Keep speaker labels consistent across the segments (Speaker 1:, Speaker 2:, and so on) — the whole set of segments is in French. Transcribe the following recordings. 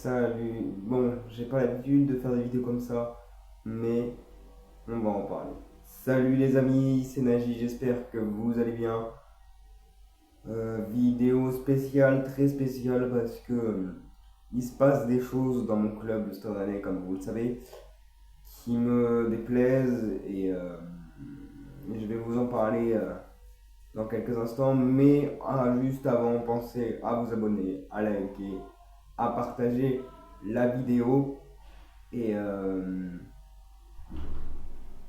Speaker 1: Salut. Bon, j'ai pas l'habitude de faire des vidéos comme ça, mais on va en parler. Salut les amis, c'est Naji, j'espère que vous allez bien. Vidéo spéciale, très spéciale, parce que il se passe des choses dans mon club, le Stade Rennais, comme vous le savez, qui me déplaisent et je vais vous en parler dans quelques instants. Mais juste avant, pensez à vous abonner, à liker, à partager la vidéo. Et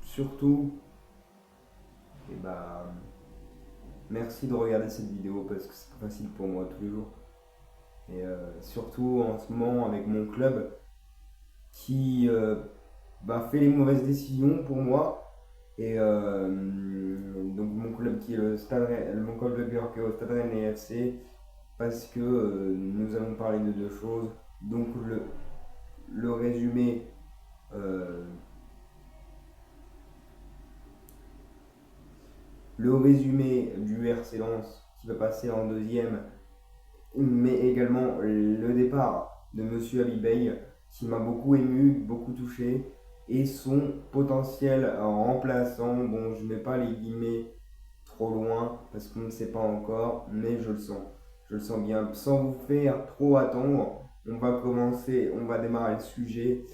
Speaker 1: surtout, eh ben, merci de regarder cette vidéo parce que c'est pas facile pour moi tous les jours. Et surtout en ce moment avec mon club qui fait les mauvaises décisions pour moi. Et donc mon club qui est mon club de cœur qui est au Stade Rennais FC, parce que nous allons parler de deux choses. Donc le résumé euh, le résumé du RC Lens qui va passer en deuxième, mais également le départ de Monsieur Habibey qui m'a beaucoup ému, beaucoup touché, et son potentiel en remplaçant. Bon, je ne mets pas les guillemets trop loin parce qu'on ne sait pas encore, mais je le sens. Je le sens bien. Sans vous faire trop attendre, on va démarrer le sujet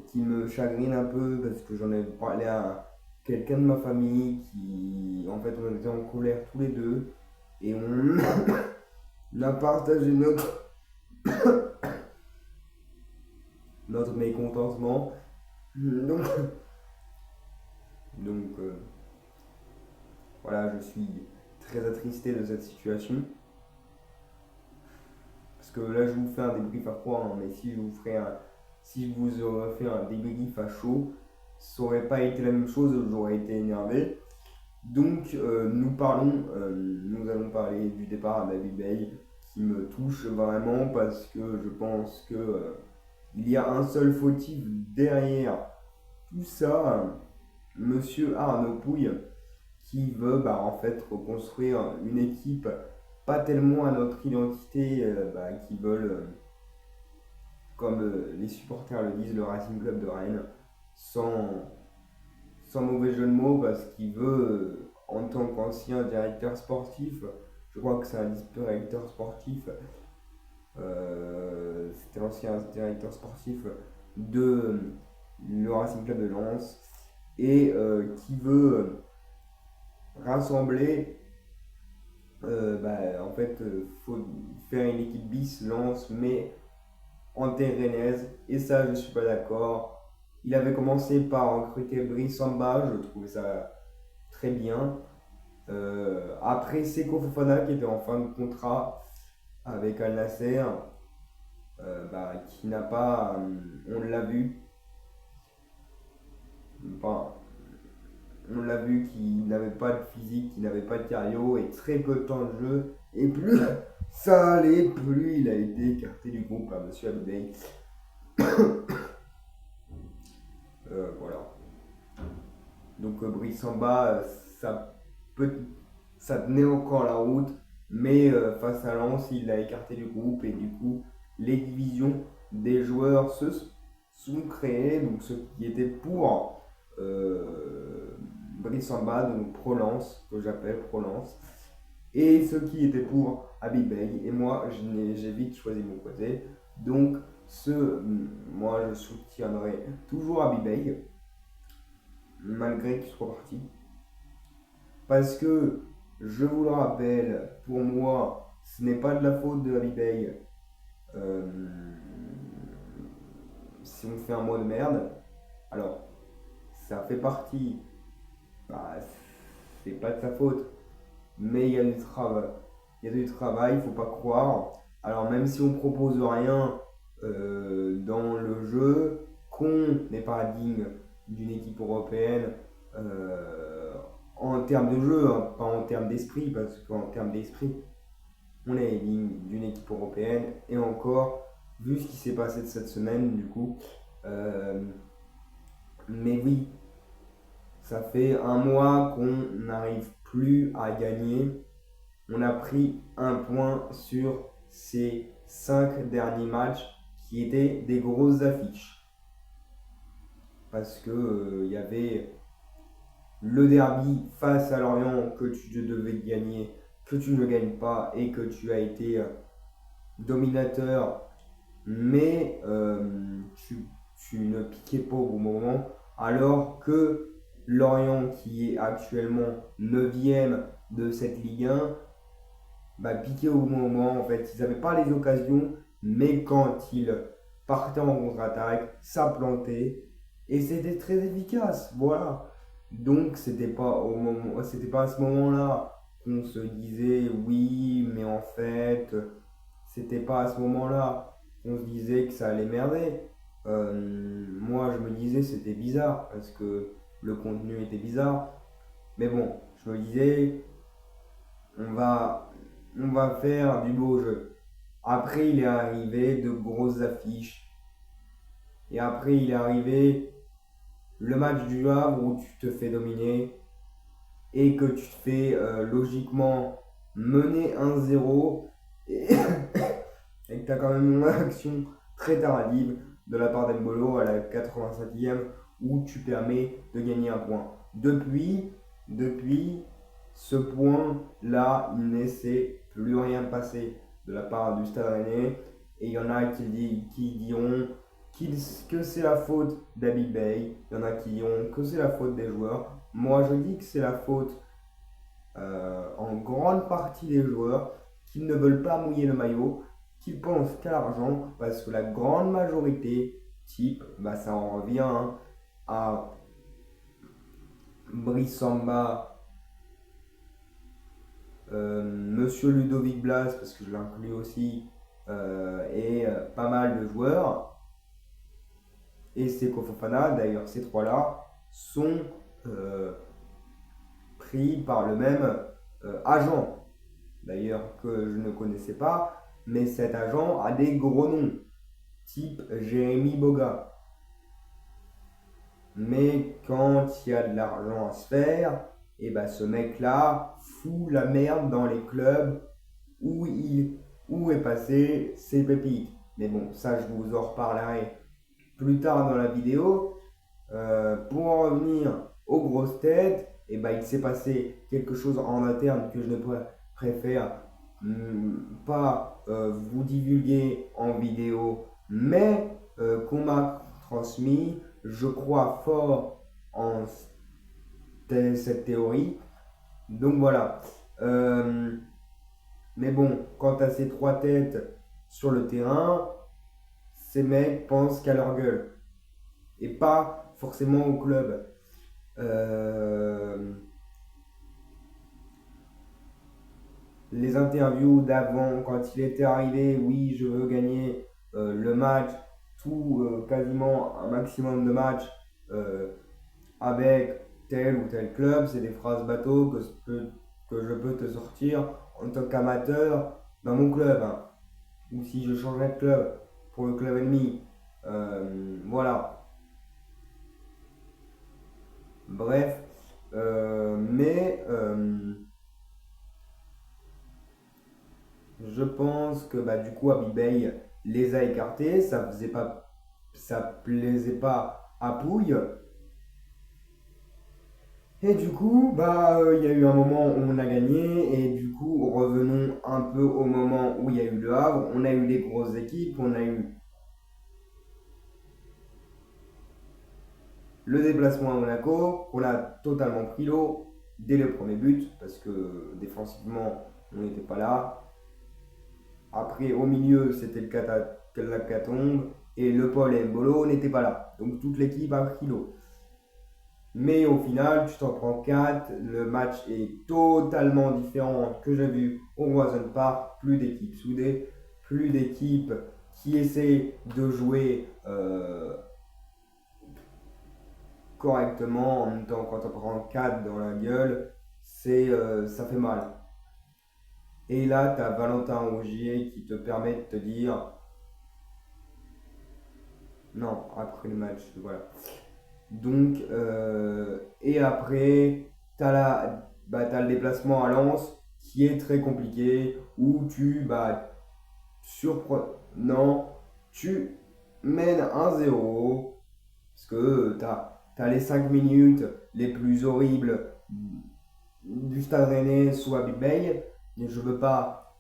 Speaker 1: qui me chagrine un peu parce que j'en ai parlé à quelqu'un de ma famille qui, en fait, on était en colère tous les deux et on a partagé notre mécontentement. Donc, donc voilà, je suis très attristé de cette situation. Parce que là, je vous fais un débrief à froid, hein, mais si je vous aurais fait un débrief à chaud, ça aurait pas été la même chose, j'aurais été énervé. Donc, nous allons parler du départ à David Bay qui me touche vraiment parce que je pense que il y a un seul fautif derrière tout ça, Monsieur Arnaud Pouille, qui veut en fait reconstruire une équipe pas tellement à notre identité, qui veulent, comme les supporters le disent, le Racing Club de Rennes, sans, sans mauvais jeu de mots, parce qu'il veut, en tant qu'ancien directeur sportif, je crois que c'est un directeur sportif, c'était l'ancien directeur sportif de le Racing Club de Lens, et qui veut rassembler. En fait, faut faire une équipe bis Lens, mais en terre rennaise, et ça, je suis pas d'accord. Il avait commencé par recruter Brice Samba, je trouvais ça très bien. Après, Seko Fofana qui était en fin de contrat avec Al Nasser, qui n'a pas, on l'a vu, enfin, on l'a vu qu'il n'avait pas de physique, qu'il n'avait pas de cardio et très peu de temps de jeu. Et plus ça allait, plus il a été écarté du groupe par Monsieur Abdey. Voilà. Donc Brice Samba, ça tenait encore la route, mais face à Lens, il l'a écarté du groupe et du coup, les divisions des joueurs se sont créées. Donc ceux qui étaient pour Brice Samba, donc Pro-Lens, que j'appelle Pro-Lens, et ceux qui étaient pour Habibey. Et moi, j'ai vite choisi mon côté. Donc, moi, je soutiendrai toujours Habibey, malgré qu'il soit parti. Parce que, je vous le rappelle, pour moi, ce n'est pas de la faute de Habibey si on fait un mois de merde. Alors, ça fait partie, bah, c'est pas de sa faute, mais il y a du travail. Il y a du travail, il faut pas croire. Alors même si on propose rien dans le jeu, qu'on n'est pas digne d'une équipe européenne euh, en termes de jeu, hein, pas en termes d'esprit, parce qu'en termes d'esprit, on est digne d'une équipe européenne. Et encore, vu ce qui s'est passé de cette semaine, du coup. Euh, mais oui, ça fait un mois qu'on n'arrive plus à gagner. On a pris un point sur ces 5 derniers matchs qui étaient des grosses affiches. Parce que il y avait le derby face à Lorient que tu devais gagner, que tu ne gagnes pas et que tu as été dominateur, mais tu ne piquais pas au bon moment, alors que Lorient, qui est actuellement 9e de cette Ligue 1, bah, piquait au bon moment. En fait, ils n'avaient pas les occasions, mais quand ils partaient en contre-attaque, ça plantait et c'était très efficace. Voilà. Donc c'était pas à ce moment-là qu'on se disait oui, mais en fait, c'était pas à ce moment-là qu'on se disait que ça allait merder. Moi, je me disais c'était bizarre parce que le contenu était bizarre. Mais bon, je me disais on va, on va faire du beau jeu. Après, il est arrivé de grosses affiches. Et après, il est arrivé le match du Havre où tu te fais dominer et que tu te fais logiquement mener 1-0 et, et que tu as quand même une réaction très tardive de la part d'Embolo à la 85e où tu permets de gagner un point. Depuis ce point-là, il ne s'est plus rien passé de la part du Stade Rennais et il y en a qui diront que c'est la faute d'Habib Bey, il y en a qui diront que c'est la faute des joueurs. Moi, je dis que c'est la faute en grande partie des joueurs qui ne veulent pas mouiller le maillot, qui pensent qu'à l'argent, parce que la grande majorité, bah, ça en revient à Brice Samba, Monsieur Ludovic Blas, parce que je l'inclus aussi, et pas mal de joueurs, et Seko Fofana, d'ailleurs ces trois-là, sont pris par le même agent, d'ailleurs que je ne connaissais pas, mais cet agent a des gros noms, type Jérémy Boga. Mais quand il y a de l'argent à se faire, et bah ce mec-là fout la merde dans les clubs où est passé ses pépites. Mais bon, ça je vous en reparlerai plus tard dans la vidéo. Pour en revenir aux grosses têtes, et bah il s'est passé quelque chose en interne que je ne préfère pas vous divulguer en vidéo, mais qu'on m'a transmis. Je crois fort en cette théorie. Donc voilà. Mais bon, quant à ces trois têtes sur le terrain, ces mecs pensent qu'à leur gueule et pas forcément au club. Les interviews d'avant, quand il était arrivé, oui, je veux gagner le match, quasiment un maximum de matchs avec tel ou tel club, c'est des phrases bateau que je peux te sortir en tant qu'amateur dans mon club, hein. Ou si je changerais de club pour le club ennemi. Voilà. Bref. Je pense que bah, du coup Abibey les a écartés, ça plaisait pas à Pouille. Et du coup, bah, il y a eu un moment où on a gagné, et du coup, revenons un peu au moment où il y a eu le Havre. On a eu les grosses équipes, on a eu le déplacement à Monaco, on a totalement pris l'eau dès le premier but, parce que défensivement, on n'était pas là. Après, au milieu, c'était l'hécatombe, et Le Paul et Mbolo n'étaient pas là. Donc toute l'équipe a pris l'eau. Mais au final, tu t'en prends 4, le match est totalement différent que j'ai vu au Roison Park, plus d'équipes soudées, plus d'équipes qui essaient de jouer correctement. En même temps, quand on prend 4 dans la gueule, ça fait mal. Et là, tu as Valentin Rougier qui te permet de te dire non, après le match, voilà. Donc, et après, tu as, le déplacement à Lens qui est très compliqué, où surprenant. Tu mènes 1-0 parce que t'as les 5 minutes les plus horribles du Stade Rennais sous Habib Beye. Et je veux pas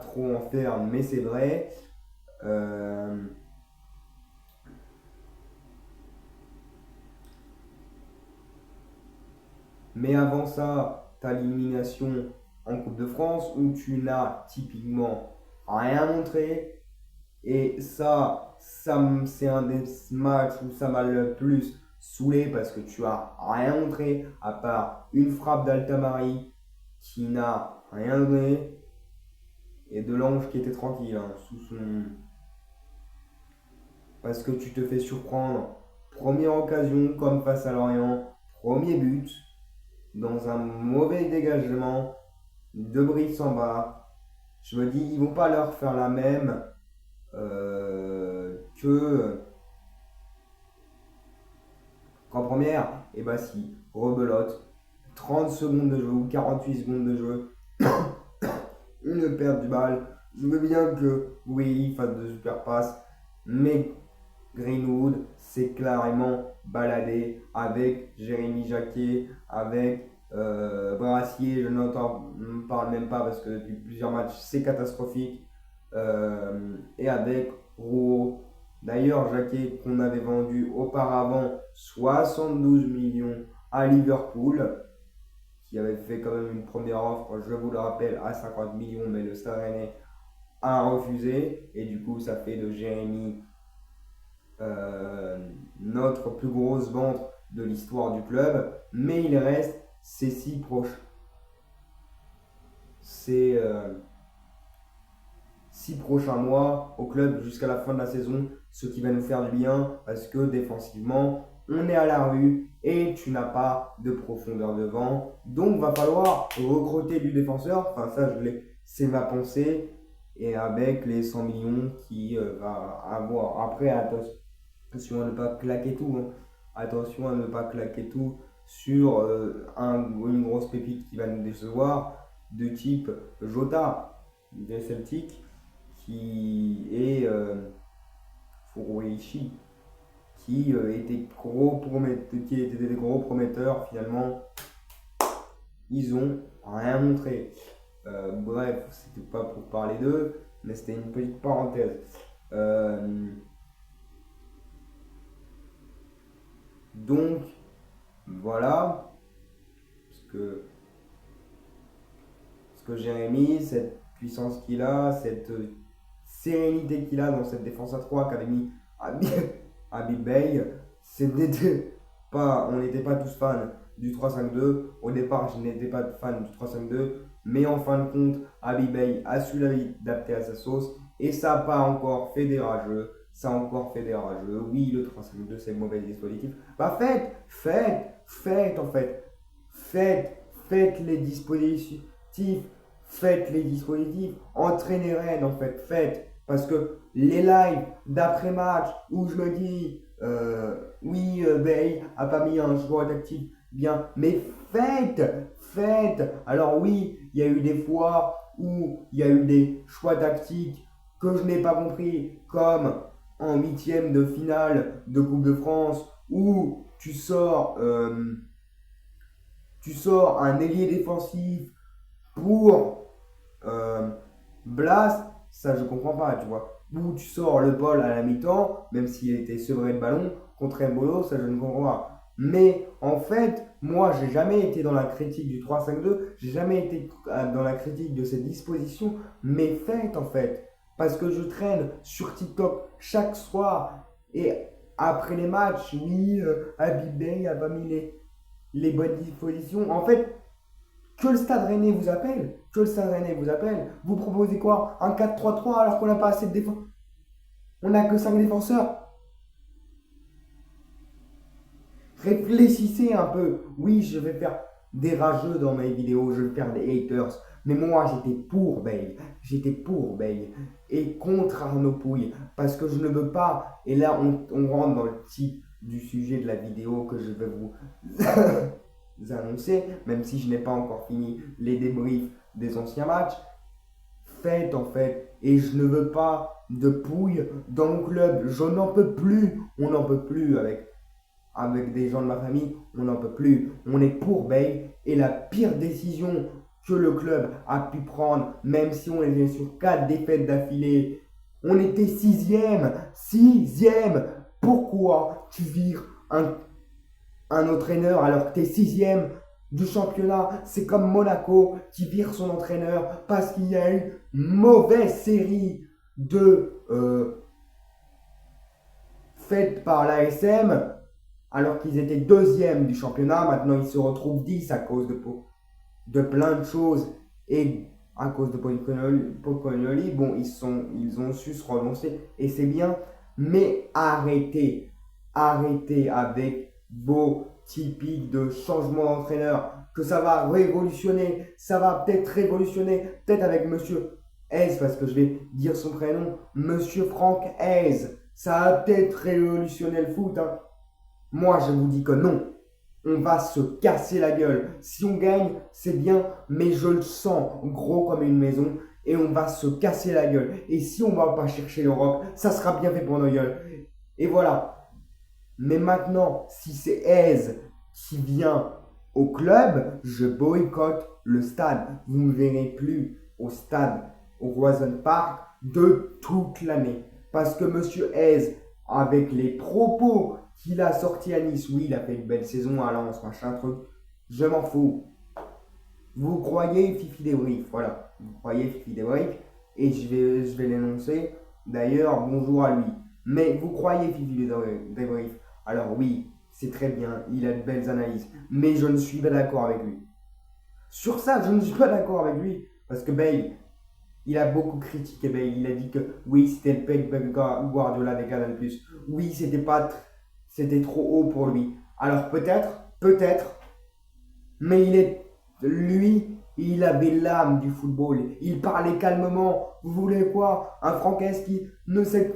Speaker 1: trop en faire, mais c'est vrai. Mais avant ça, tu as l'élimination en Coupe de France où tu n'as typiquement rien montré. Et c'est un des matchs où ça m'a le plus saoulé parce que tu as rien montré à part une frappe d'Altamari qui n'a rien donné et Delange qui était tranquille sous son. Parce que tu te fais surprendre. Première occasion comme face à Lorient, premier but dans un mauvais dégagement de Brice Samba. Je me dis, ils vont pas leur faire la même qu'en première. Et bah si, rebelote, 30 secondes de jeu ou 48 secondes de jeu, une perte du balle. Je veux bien que oui, il fasse de super passes, mais Greenwood s'est clairement baladé avec Jérémy Jacquet, avec Brassier, je ne parle même pas parce que depuis plusieurs matchs c'est catastrophique, et avec Rouault. D'ailleurs, Jacquet qu'on avait vendu auparavant 72 millions à Liverpool, qui avait fait quand même une première offre, je vous le rappelle, à 50 millions, mais le Stade Rennais a refusé, et du coup ça fait de Jérémy notre plus grosse vente de l'histoire du club, mais il reste ces 6 prochains mois au club jusqu'à la fin de la saison, ce qui va nous faire du bien parce que défensivement on est à la rue et tu n'as pas de profondeur devant, donc va falloir recruter du défenseur. Enfin ça c'est ma pensée, et avec les 100 millions qui va avoir après. Attention à ne pas claquer tout. Attention à ne pas claquer tout sur une grosse pépite qui va nous décevoir, de type Jota des Celtics, qui est Furuishi, qui étaient des gros prometteurs. Finalement, ils ont rien montré. Bref, c'était pas pour parler d'eux, mais c'était une petite parenthèse. Donc, voilà, parce que Jérémy, cette puissance qu'il a, cette sérénité qu'il a dans cette défense à 3 qu'avait mis Habib Beye, on n'était pas tous fans du 3-5-2. Au départ, je n'étais pas fan du 3-5-2, mais en fin de compte, Habib Beye a su l'adapter à sa sauce, et ça n'a pas encore fait des rageux. Oui, le 3-5-2, c'est le mauvais dispositif. Bah faites en fait. Faites les dispositifs. Entraînez Rennes en fait. Parce que les lives d'après-match où je me dis, oui, Bey a pas mis un joueur tactique bien, mais faites. Alors oui, il y a eu des fois où il y a eu des choix tactiques que je n'ai pas compris, comme en 8e de finale de Coupe de France, où tu sors un ailier défensif pour Blas, ça je comprends pas, tu vois. Où tu sors le Paul à la mi-temps, même s'il était sevré de ballon, contre Mbolo, ça je ne comprends pas. Mais en fait, moi j'ai jamais été dans la critique du 3-5-2, j'ai jamais été dans la critique de cette disposition, mais faites en fait. Parce que je traîne sur TikTok chaque soir, et après les matchs, oui, Habib Beye a pas mis les bonnes dispositions. En fait, que le Stade Rennais vous appelle, vous proposez quoi? Un 4-3-3 alors qu'on n'a pas assez de défense. On n'a que 5 défenseurs. Réfléchissez un peu. Oui, je vais faire des rageux dans mes vidéos, je vais faire des haters. Mais moi, j'étais pour Bale. Et contre Arnaud Pouille. Parce que je ne veux pas. Et là, on rentre dans le type du sujet de la vidéo que je vais vous annoncer, même si je n'ai pas encore fini les débriefs des anciens matchs. Faites en fait, et je ne veux pas de pouille dans mon club, je n'en peux plus, on n'en peut plus avec des gens de ma famille, on n'en peut plus, on est pour Bale, et la pire décision que le club a pu prendre, même si on était sur 4 défaites d'affilée, on était sixième, pourquoi tu vires un entraîneur alors que tu es sixième du championnat? C'est comme Monaco qui vire son entraîneur parce qu'il y a une mauvaise série de faites par l'ASM alors qu'ils étaient deuxième du championnat. Maintenant ils se retrouvent 10 à cause de plein de choses et à cause de Pocognoli. Bon, ils ont su se relancer et c'est bien, mais arrêtez avec vos typiques de changement d'entraîneur, que ça va révolutionner, ça va peut-être révolutionner, peut-être avec Monsieur Hez, parce que je vais dire son prénom, Monsieur Franck Hez, ça va peut-être révolutionner le foot, hein. Moi, je vous dis que non. On va se casser la gueule. Si on gagne, c'est bien, mais je le sens gros comme une maison et on va se casser la gueule. Et si on ne va pas chercher l'Europe, ça sera bien fait pour nos gueules. Et voilà. Mais maintenant, si c'est Hez qui vient au club, je boycotte le stade. Vous ne me verrez plus au stade, au Roison Park, de toute l'année. Parce que Monsieur Hez, avec les propos qu'il a sortis à Nice, oui, il a fait une belle saison à Lens, machin truc, je m'en fous. Vous croyez Fifi Débrief, voilà. Vous croyez Fifi Débrief, et je vais l'énoncer. D'ailleurs, bonjour à lui. Mais vous croyez Fifi Débrief. Alors oui, c'est très bien, il a de belles analyses, mais je ne suis pas d'accord avec lui. Sur ça, je ne suis pas d'accord avec lui, parce que Bale, il a beaucoup critiqué Bale. Il a dit que oui, c'était le Pep Guardiola des Canal+. Oui, c'était trop haut pour lui. Alors peut-être, mais il avait l'âme du football. Il parlait calmement. Vous voulez quoi? Un Francaise qui ne sait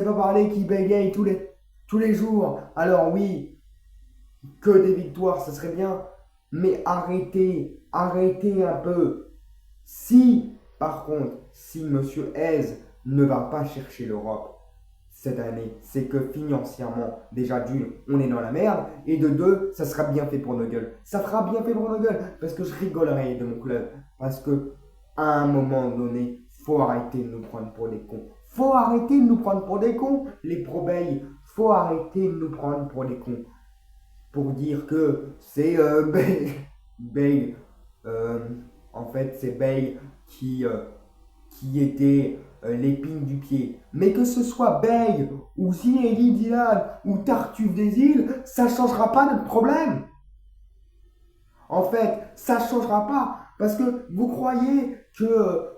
Speaker 1: pas parler, qui bégaye tous les jours. Alors oui, que des victoires, ce serait bien. Mais arrêtez un peu. Par contre, si Monsieur Hez ne va pas chercher l'Europe cette année, c'est que financièrement, déjà d'une, on est dans la merde, et de deux, ça sera bien fait pour nos gueules. Ça fera bien fait pour nos gueules, parce que je rigolerai de mon club. Parce que, à un moment donné, faut arrêter de nous prendre pour des cons. Faut arrêter de nous prendre pour des cons, les pro-Bale. Faut arrêter de nous prendre pour des cons. Pour dire que c'est Bale, en fait, c'est Bale qui était l'épine du pied. Mais que ce soit Bale, ou Zinedine Zidane, ou Tartuffe des îles, ça ne changera pas notre problème. En fait, ça ne changera pas. Parce que vous croyez que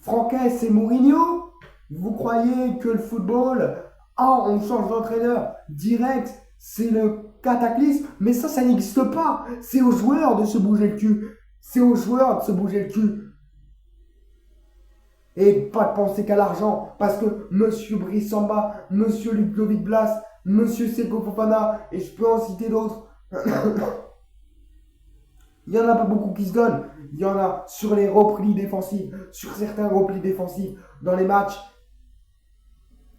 Speaker 1: Franquès, c'est Mourinho? Vous croyez que le football, on change d'entraîneur direct, c'est le cataclysme? Mais ça n'existe pas. C'est aux joueurs de se bouger le cul. C'est aux joueurs de se bouger le cul. Et pas de penser qu'à l'argent, parce que Monsieur Brice Samba, Monsieur Ludovic Blas, Monsieur Seko Fofana, et je peux en citer d'autres. Il n'y en a pas beaucoup qui se donnent. Il y en a sur les replis défensifs, sur certains replis défensifs dans les matchs.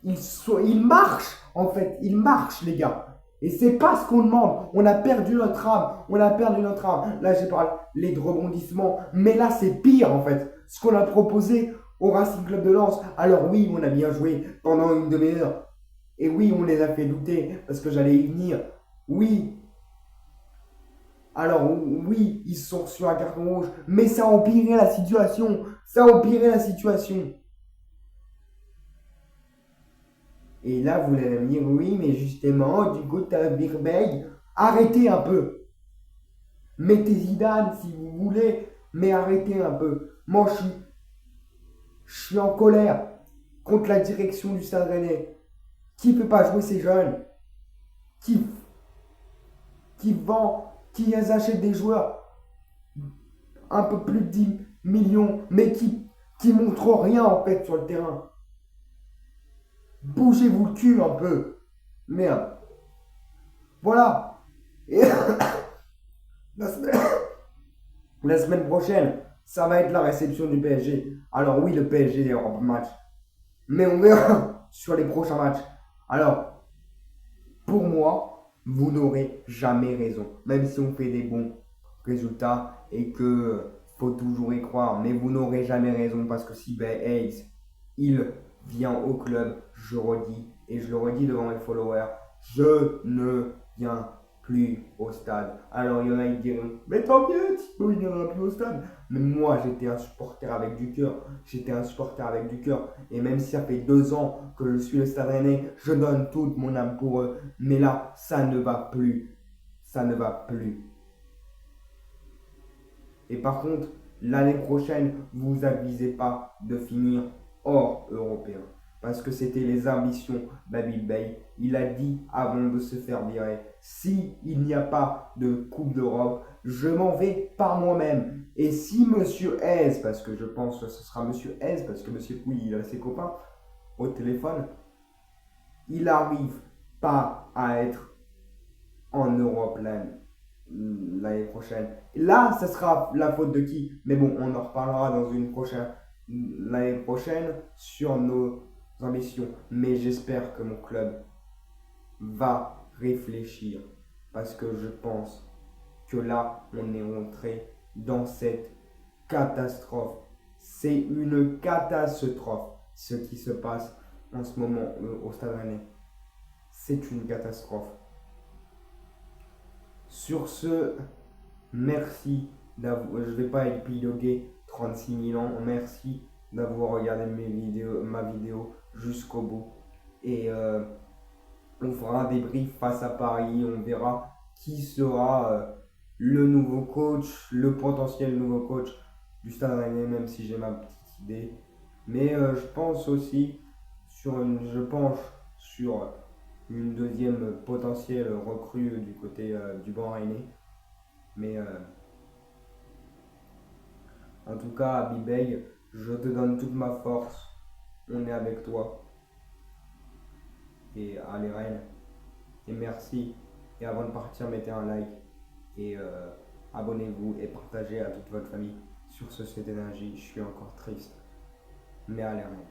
Speaker 1: Ils marchent, en fait. Ils marchent, les gars. Et c'est pas ce qu'on demande. On a perdu notre âme. Là, j'ai parlé de rebondissement. Mais là, c'est pire, en fait. Ce qu'on a proposé au Racing Club de Lens. Alors oui, on a bien joué pendant une demi-heure. Et oui, on les a fait douter parce que j'allais y venir. Oui. Alors oui, ils sont sur un carton rouge. Mais ça a empiré la situation. Et là, vous allez me dire, oui, mais justement, du coup, t'as Birbeig. Arrêtez un peu. Mettez Zidane si vous voulez, mais arrêtez un peu. Moi, je suis en colère contre la direction du Stade Rennais. Qui ne peut pas jouer ces jeunes? Qui achète des joueurs un peu plus de 10 millions, mais qui montrent rien en fait sur le terrain. Bougez-vous le cul un peu. Merde. Voilà. Et La semaine, la semaine prochaine, ça va être la réception du PSG. Alors oui, le PSG est en match. Mais on verra sur les prochains matchs. Alors, pour moi, vous n'aurez jamais raison. Même si on fait des bons résultats et que faut toujours y croire. Mais vous n'aurez jamais raison parce que si Ben Hayes, il vient au club, je redis, et je le redis devant mes followers, je ne viens plus au stade. Alors il y en a qui diront, mais tant mieux, Thibaut, il n'ira plus au stade. Mais moi, j'étais un supporter avec du cœur. J'étais un supporter avec du cœur. Et même si ça fait 2 ans que je suis le Stade Rennais, je donne toute mon âme pour eux. Mais là, ça ne va plus. Ça ne va plus. Et par contre, l'année prochaine, vous avisez pas de finir hors européen. Parce que c'était les ambitions d'Habib Bey. Il a dit avant de se faire virer, si il n'y a pas de Coupe d'Europe, je m'en vais par moi-même. Et si Monsieur Hez, parce que je pense que ce sera Monsieur Hez, parce que Monsieur Pouille, il a ses copains au téléphone, il n'arrive pas à être en Europe l'année prochaine. Là, ce sera la faute de qui? Mais bon, on en reparlera dans une prochaine l'année prochaine sur nos ambitions. Mais j'espère que mon club va réfléchir parce que je pense que là, on est rentré dans cette catastrophe. C'est une catastrophe ce qui se passe en ce moment au Stade Rennais. C'est une catastrophe. Sur ce, merci d'avoir. Je ne vais pas épiloguer 36 000 ans. Merci d'avoir regardé ma vidéo jusqu'au bout. Et on fera un débrief face à Paris. On verra qui sera le nouveau coach, le potentiel nouveau coach du Stade Rennais, même si j'ai ma petite idée. Mais je pense aussi je penche sur une deuxième potentielle recrue du côté du banc rennais. Mais en tout cas, Abibey, je te donne toute ma force. On est avec toi. Et allez, Rennes. Et merci. Et avant de partir, mettez un like. Et abonnez-vous et partagez à toute votre famille. Sur ce, cette énergie, je suis encore triste. Mais allez, Rennes.